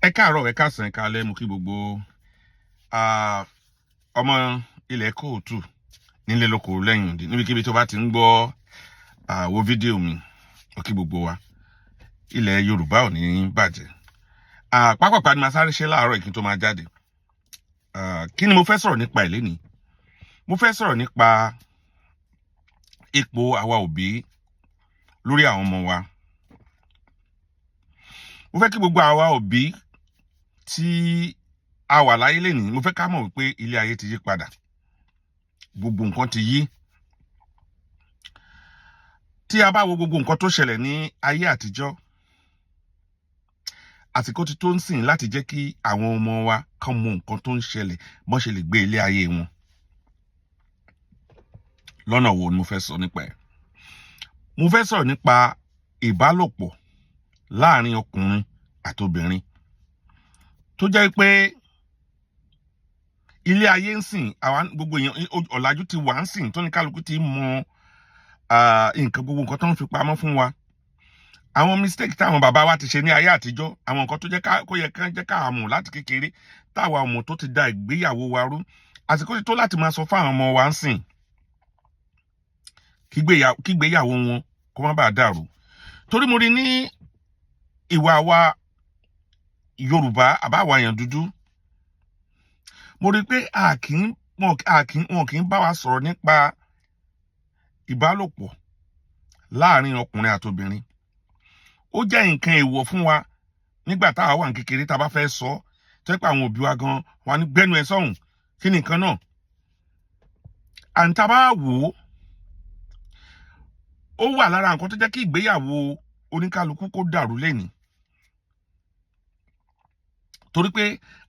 Ẹ káàárọ̀, ẹ káàsán, ẹ káalẹ́, mo kí gbogbo ọmọ ilẹ̀ kóòtù nílé lóko lẹ́yìn òdì níbikíbi tó bá ti ń gbọ́ wo fídíò mi, mo kí gbogbo wa. Ilẹ̀ Yorùbá ò ní bàjẹ́. Pápápá ni màá sáré ṣe láàárọ̀ kí n tó máa jáde. Kí ni mo fẹ́ sọ̀rọ̀ nípa ẹ̀ lénìí? Mo fẹ́ sọ̀rọ̀ nípa ipò àwa òbí lórí àwọn ọmọ wa. Mo fẹ́ kí gbogbo àwa òbí tí a wà láyé lénìí, mo fẹ́ ká mọ̀ wípé ilé ayé ti yí padà. Gbogbo nǹkan ti yí. Tí a bá wo gbogbo nǹkan tó ṣẹlẹ̀ ní ayé àtijọ́, àsìkò ti tó ń sìn láti jẹ́ kí àwọn ọmọ wa kàn mọ̀ nǹkan tó ń ṣẹlẹ̀, bọ́n ṣe lè gbé ilé ayé wọn. Lọ́nà wo ni mo fẹ́ sọ nípa ẹ̀? Mo fẹ́ sọ̀rọ̀ nípa ìbálòpọ̀ láàrin ọkùnrin àti obìnrin. Tó jẹ́ pé ilé ayé ń sìn, gbogbo èèyàn ọ̀làjú ti wà ń sìn, tó ní kálukú ti mọ gbogbo nǹkan tó ń fi pamọ́ fún wa. Àwọn mistake táwọn bàbá wa ti ṣe ní ayé àtijọ́, àwọn nǹkan tó kó yẹ kán jẹ́ ká mọ̀ láti kékeré, táwa ọmọ tó ti da ìgbéyàwó wa rú. Àsìkò ti tó láti máa sọ fún àwọn ọmọ wa ń sìn, kígbéyàwó wọn kó má bàa dàrú. Torí mo rí ní ìwà wa Yorùbá àbáwa èèyàn dúdú, mo rí pé wọn kì í bá wa sọ̀rọ̀ nípa ìbálòpọ̀ láàrin ọkùnrin àti obìnrin. Ó jẹ́ nǹkan èèwọ̀ fún wa nígbà táwa wà ní kékeré, tá a bá fẹ́ sọ, tó jẹ́ pé àwọn òbí wa gan wà ní gbẹ́nu ẹ̀ sọ́hùn, kí ni nǹkan náà? Tá bá wò ó wà lára nǹkan tó jẹ́ kí ìgbéyàwó oníkálukú kó dàrú lénìí. Torí pé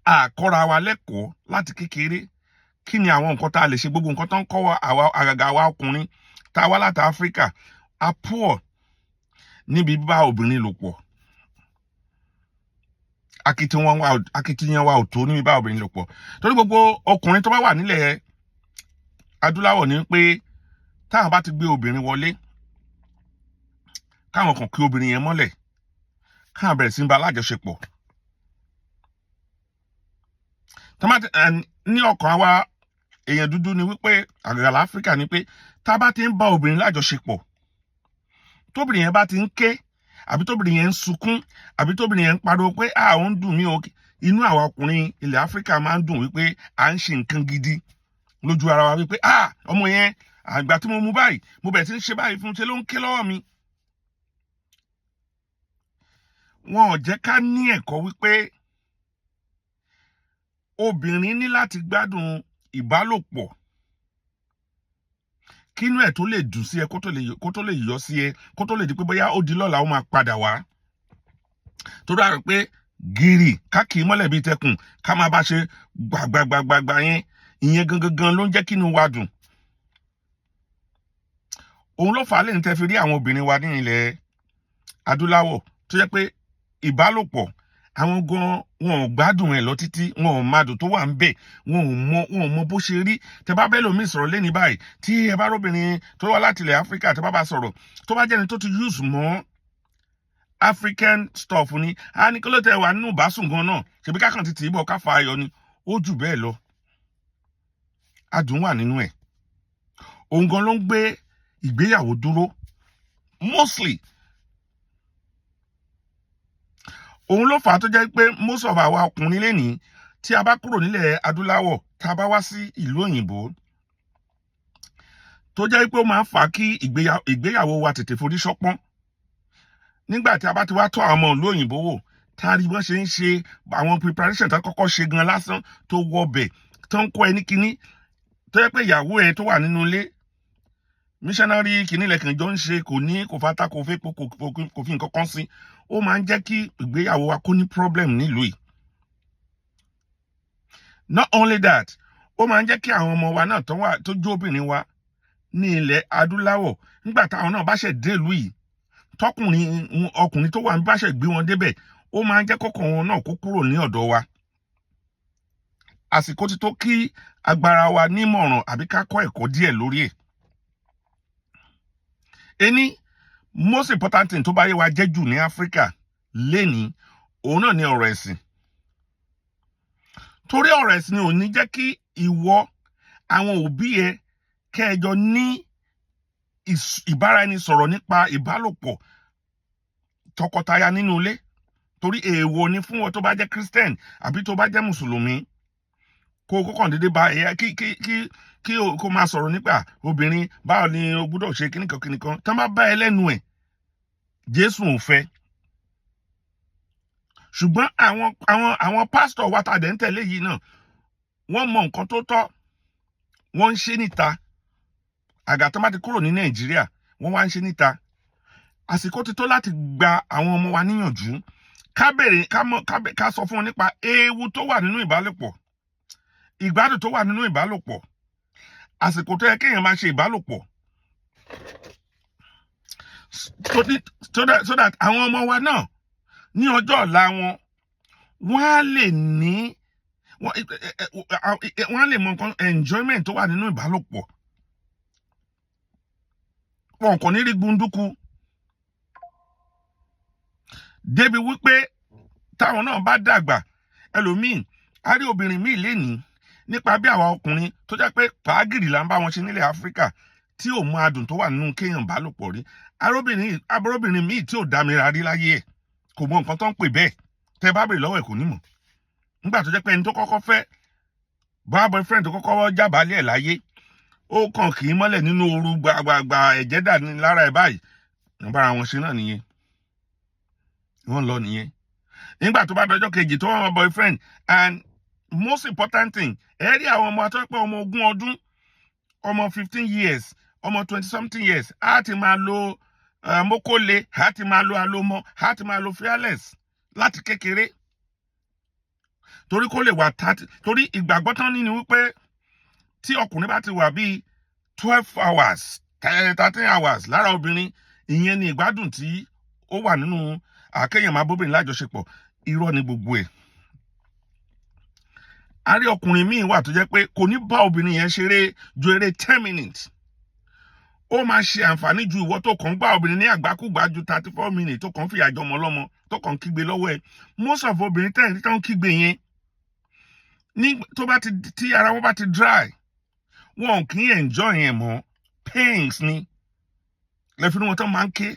a kọ́ra wa lẹ́kọ̀ọ́ láti kékeré kí ni àwọn nǹkan tá a lè ṣe. Gbogbo nǹkan tó ń kọ́ wa, àgàgà wa ọkùnrin tá a wá láti Áfíríkà, a poor níbi bá obìnrin lò pọ̀. Akitiyan wa ò tó níbi bá obìnrin lò pọ̀. Torí gbogbo ọkùnrin tó bá wà nílẹ̀ adúláwọ̀ ni pé táwọn bá ti gbé obìnrin wọlé, káwọn kàn kí obìnrin yẹn mọ́lẹ̀, káwọn bẹ̀rẹ̀ sí ń bá alájọṣepọ̀. Ní ọkàn àwa èèyàn dúdú ni wípé, àgàgà láfíríkà, ni pé tá a bá ti ń bá obìnrin lájọṣepọ̀, tóbìnrin yẹn bá ti ń ké, àbí tóbìnrin yẹn ń sunkún, àbí tóbìnrin yẹn ń pariwo pé ó ń dùn mí o, inú àwa ọkùnrin ilẹ̀ Áfíríkà máa ń dùn wípé à ń ṣe nǹkan gidi lójú ara wa, wípé ọmọ yẹn àgbà tí mo mú báyìí, mo bẹ̀rẹ̀ sí ń ṣe báyìí fún un, ṣe ló ń ké lọ́wọ́ mi. Wọn ò jẹ́ ká ní ẹ̀kọ́ wípé obìnrin ní láti gbádùn ìbálòpọ̀ kínú ẹ̀ tó lè dùn sí ẹ, kó tó lè yọ sí ẹ, kó tó lè di pé bóyá ó di lọ́la ó máa padà wá. Torí a rò pé gírì káàkiri mọ́lẹ̀ bíi tẹkùn, ká máa bá ṣe gbàgbàgbàgbà yẹn, ìyẹn gangan ló ń jẹ́ kínú wa dùn. Òun ló fà á lẹ́yìn tẹ́ fi rí àwọn obìnrin wa ní ilẹ̀ adúláwọ̀ tó jẹ́ pé ìbálòpọ̀ àwọn gan wọn ò gbádùn ẹ̀ lọ títí, wọn ò máa dùn tó wà ń bẹ̀, wọn ò mọ bó ṣe rí. Tẹ bá bẹ́ẹ̀ lómi sọ̀rọ̀ lẹ́ni báyìí, tí ẹ bá róbìnrin tó wá láti ilẹ̀ Áfíríkà, tẹ bá sọ̀rọ̀, tó bá jẹ́ni tó ti use mọ́ African stuff ni, a ní kí ló tẹ wà nínú ìbásùn gan náà, ṣebí kákan ti tì í bọ̀ ká fa ayọ̀ ni. Ó jù bẹ́ẹ̀ lọ, adùn wà nínú ẹ̀. Òun gan ló ń gbé ìgbéyàwó dúró mostly. Òun ló fà á tó jẹ́ pé most of àwa ọkùnrin lénìí, tí a bá kúrò nílẹ̀ adúláwọ̀, tá a bá wá sí ìlú òyìnbó, tó jẹ́ pé ó máa ń fà á kí ìgbéyàwó wa tètè forí ṣọpọ́n. Nígbà tí a bá ti wá tọ́ àwọn ọmọ ìlú òyìnbó wò, tá a rí bọ́n ṣe ń ṣe àwọn preparation tó kọ́kọ́ ṣe gan lásán, tó wọbẹ̀, tó ń kọ́ ẹ ní kinní, tó jẹ́ pé ìyàwó ẹ tó wà nínú ilé, missionary kinní lẹ́kàn jọ ń ṣe, kò fata, kò fi nǹkan kan sí. Ó máa ń jẹ́ kí ìgbéyàwó wa kó ní problem nílùú yìí. Not only that, ó máa ń jẹ́ kí àwọn ọmọ wa náà tó jó obìnrin wa ní ilẹ̀ adúláwọ̀, nígbà táwọn náà bá ṣẹ̀ dé ìlú yìí, ọkùnrin tó wà ní bá ṣẹ̀ gbé wọn débẹ̀, ó máa ń jẹ́ kọ́kàn wọn náà kó kúrò ní ọ̀dọ̀ wa. Àsìkò ti tó kí agbára wa nímọ̀ràn àbí ká kọ́ ẹ̀kọ́ díẹ̀ lórí ẹ̀. Most important thing tó bá yé wa jẹ́ jù ní Áfíríkà lénìí, òun náà ni ọ̀rọ̀ ẹ̀sìn. torí ọ̀rọ̀ ẹ̀sìn ò ní jẹ́ kí ìwọ àwọn òbí ẹ kẹjọ ní ìbáraẹnisọ̀rọ̀ nípa ìbálòpọ̀ tọkọtaya nínú ilé, torí èèwọ̀ ni fún ọ tó bá jẹ́ Christian àbí tó bá jẹ́ mùsùlùmí kó kọ́kàn dédé bá ẹ̀yà kí kó máa sọ̀rọ̀ nípa obìnrin báwo ni o gbọ́dọ̀ ṣe kíníkan tán bá ẹ lẹ́nu ẹ̀. Jésù ò fẹ́. Ṣùgbọ́n àwọn pásítọ̀ wa tàdé ń tẹ̀lé yìí náà wọ́n mọ nǹkan tó tọ́, wọ́n ń ṣe níta. Àgà tó má ti kúrò ní Nàìjíríà wọ́n wá ń ṣe níta. Àsìkò ti tó láti gba àwọn ọmọ wa níyànjú ká sọ fún wọn nípa ewu tó wà nínú ìbálòpọ̀, ìgbádùn tó wà nínú ìbálòpọ̀, àsìkò tó yẹ kéèyàn máa ṣe ìbálòpọ̀ so that àwọn ọmọ wa náà ní ọjọ́ ọ̀la wọ́n á lè mọ nǹkan enjoyment tó wà nínú ìbálòpọ̀. Wọn kò ní rí gbunduku débi wípé táwọn náà bá dàgbà ẹlòmíì á rí obìnrin míì lénìí nípa bí àwa ọkùnrin tó jẹ́ pé pàágìrì là ń bá wọn ṣe nílẹ̀ Áfíríkà tí ò mọ adùn tó wà nínú kéèyàn bálòpọ̀ rí. Arọ́bìnrin míì tí ò dámira rí láyé ẹ̀ kò mọ nǹkan tó ń pè bẹ́ẹ̀, tẹ́ bá bèrè lọ́wọ́ ẹ̀ kò ní mọ̀. Nígbà tó jẹ́ pé ẹni tó kọ́kọ́ fẹ́ boyfriend tó kọ́kọ́ jábàálẹ̀ ẹ̀ láyé ó kàn kì í mọ́lẹ̀ nínú ooru gbàgbàgbà ẹ̀jẹ̀ dà ní lára ẹ̀ báyìí, wọ́n bára wọn ṣe náà nìyẹn, wọ́n lọ nìyẹn. Nígbà tó bá dọjọ́ kejì tó wọ́n boyfriend, and most important thing ẹ rí àwọn ọmọ atọ́pẹ́ ọmọ 20 ọdún, ọmọ 15 years, ọmọ 20 something years á ti máa lo mókólé, á ti máa lo alómọ, á ti máa lo fearless láti kékeré torí kó lè wà torí ìgbàgbọ́ tán ní ni wípé tí ọkùnrin bá ti wà bíi 12 hours 13 hours lára obìnrin, ìyẹn ni ìgbádùn tí ó wà nínú àkéyàn máa bóbìnrin lájọṣepọ̀. Irọ́ ni gbogbo ẹ̀. A rí ọkùnrin míì wà tó jẹ́ pé kò ní bá obìnrin yẹn ṣeré ju eré 10 minutes. Ó máa ṣe àǹfààní ju ìwọ tó kàn gbá obìnrin ní àgbákùgbà ju 34 minutes tó kàn fìyà jọmọ lọ́mọ tó kàn kígbe lọ́wọ́ ẹ̀. Most of obìnrin tẹ́lẹ̀ tó ń kígbe yẹn tí ara wọn bá ti dry, wọn kì í enjoy yẹn mọ́, pains ni lẹ́fínú wọn tó máa ń ké.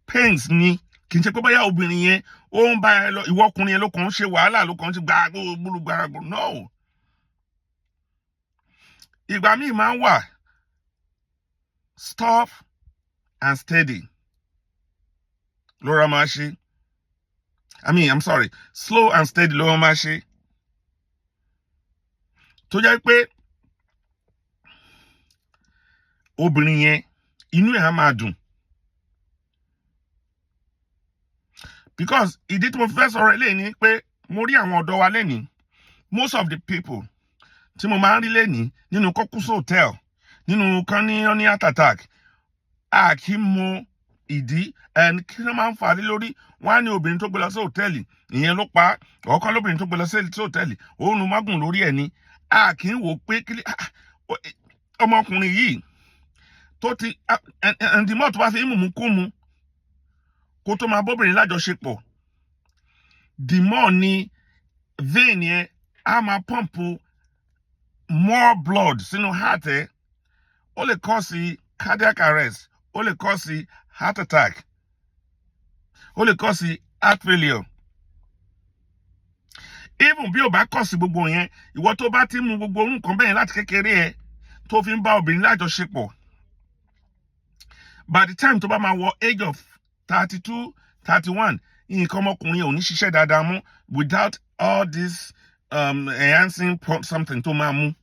Pains ni kì í ṣe pé báyà obìnrin yẹn ó ń bá ẹ lọ, ìwọ ọkùnrin yẹn ló kàn ń ṣe wàhálà, ló kàn ń ṣe gbàgbó. No. Ìgbà míì máa ń wà stop and steady ló máa ṣe. I'm sorry, slow and steady ló máa ṣe. Tó jẹ́ pé obìnrin yẹn inú ẹ̀ á máa dùn. Because ìdí tí mo fẹ́ sọ̀rọ̀ eléyìí ni pé mo rí àwọn ọ̀dọ́ wa lẹ́nìí, most of the people tí mo máa ń rí lẹ́nìí nínú kọ́kúsọ hotel, nínú kan ní heart attack, a kì í mọ ìdí ẹni kí wọ́n máa ń fà á lórí. Wọ́n á ní obìnrin tó gbé lọ sí hòtẹ́ẹ̀lì ìyẹn ló pa á, ọ̀kan lóbìnrin tó gbé lọ sí hòtẹ́ẹ̀lì òun mágùn lórí ẹ̀ ni. A kì í wò pé ọmọkùnrin yìí tó ti ẹ̀ǹdìmọ́ tó bá fi mú kú mu kó tó máa bóbìnrin lájọṣepọ̀, dìmọ́ ni vein yẹn á máa pọ́ǹpù more blood sínú heart ẹ̀. Ó lè cause cardiac arrest, ó lè cause heart attack, ó lè cause heart failure. Even bí o bá cause gbogbo yẹn, ìwọ tó bá ti mu gbogbo nǹkan bẹ́ẹ̀ láti kékeré ẹ tó fi ń bá obìnrin lájọṣepọ̀, by the time tó bá máa wọ age of 32, 31, nǹkan ọmọkùnrin ò ní ṣiṣẹ́ dáadáa mú without all this enhancing something tó máa mú.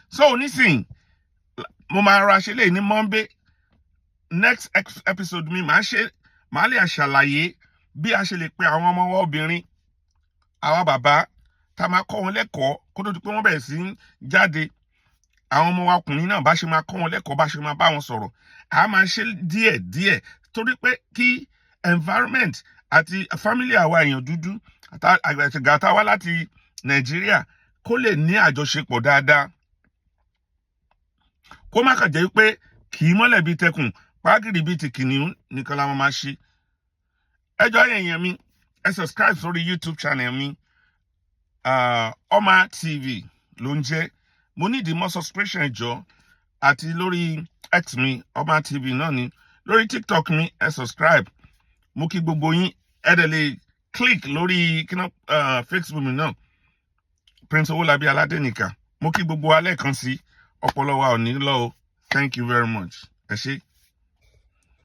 So nísìnyí mo máa ra ṣe lè ní Monday next episode mi màá lè ṣàlàyé bí a ṣe lè pe àwọn ọmọ wa obìnrin, àwa bàbá tá máa kọ́ wọn lẹ́kọ̀ọ́ kó tó di pé wọ́n bẹ̀rẹ̀ sí jáde. Àwọn ọmọ wa ọkùnrin náà bá ṣe máa kọ́ wọn lẹ́kọ̀ọ́, bá ṣe máa bá wọn sọ̀rọ̀, a máa ṣe díẹ̀ torí pé kí environment àti family àwa èèyàn dúdú àgbàtà wá láti Nàìjíríà kó lè ní àjọṣepọ̀ dáadáa, kó má kàn jẹ́ pé kì í mọ́lẹ̀ bíi tẹkùn pàgìrì bíi ti kìnìún nìkan la máa ṣe. Ẹjọ́ èèyàn mi, ẹ subscribe sórí YouTube channel mi Oma TV ló ń jẹ́. Mo ní ìdí more subscription ẹjọ́ àti lórí X mi Oma TV náà ni. Lórí TikTok mi ẹ subscribe. Mo kí gbogbo yín ẹ dẹ̀ lè click lórí Facebook mi náà Prince Owolabi Aladenika. Mo kí gbogbo wa lẹ́ẹ̀kan sí ọpọlọ wa ò ní lọ o. Thank you very much. Ẹ ṣé.